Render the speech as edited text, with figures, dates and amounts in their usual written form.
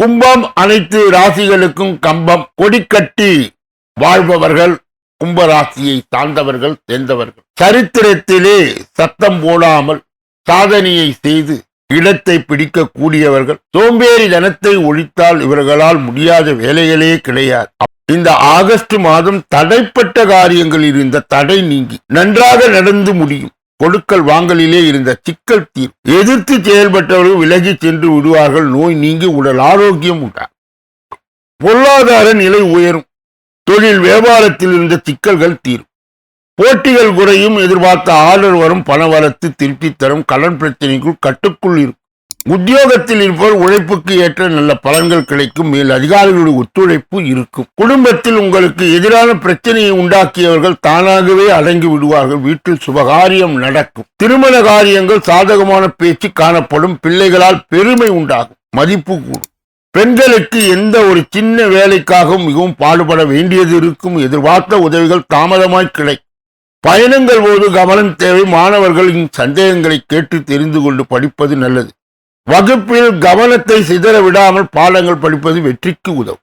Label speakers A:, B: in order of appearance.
A: கும்பம் அனைத்து ராசிகளுக்கும் கம்பம். கொடிக்கட்டி வாழ்பவர்கள் கும்பராசியை சார்ந்தவர்கள் சேர்ந்தவர்கள். சரித்திரத்திலே சத்தம் போடாமல் சாதனையை செய்து இடத்தை பிடிக்க கூடியவர்கள். சோம்பேறி தனத்தை ஒழித்தால் இவர்களால் முடியாத வேலைகளே கிடையாது. இந்த ஆகஸ்ட் மாதம் தடைப்பட்ட காரியங்களில் இருந்த தடை நீங்கி நன்றாக நடந்து முடியும். கொடுக்கல் வாங்கலிலே இருந்த சிக்கல் தீர். எதிர்த்து செயல்பட்டவர்கள் விலகி சென்று விடுவார்கள். நோய் நீங்கி உடல் ஆரோக்கியம் உண்டாகும். பொருளாதார நிலை உயரும். தொழில் வியாபாரத்தில் இருந்த சிக்கல்கள் தீரும். போட்டிகள் குறையும். எதிர்பார்த்த ஆர்டர் வரும். பணவரத்து திருப்தி தரும். கடன் பிரச்சனைக்குள் கட்டுக்குள் இருக்கும். உத்தியோகத்தில் இருப்பவர் உழைப்புக்கு ஏற்ற நல்ல பலன்கள் கிடைக்கும். மேல் அதிகாரிகளுடைய ஒத்துழைப்பு இருக்கும். குடும்பத்தில் உங்களுக்கு எதிரான பிரச்சனையை உண்டாக்கியவர்கள் தானாகவே அடங்கி விடுவார்கள். வீட்டில் சுபகாரியம் நடக்கும். திருமண காரியங்கள் சாதகமான பேச்சு காணப்படும். பிள்ளைகளால் பெருமை உண்டாகும். மதிப்பு கூடும். பெண்களுக்கு எந்த ஒரு சின்ன வேலைக்காகவும் மிகவும் பாடுபட வேண்டியது இருக்கும். எதிர்பார்த்த உதவிகள் தாமதமாய் கிடைக்கும். பயணங்கள் போது கவனம் தேவை. மாணவர்களின் சந்தேகங்களை கேட்டு தெரிந்து கொண்டு படிப்பது நல்லது. வகுப்பில் கவனத்தை சிதற விடாமல் பாடங்கள் படிப்பது வெற்றிக்கு உதவும்.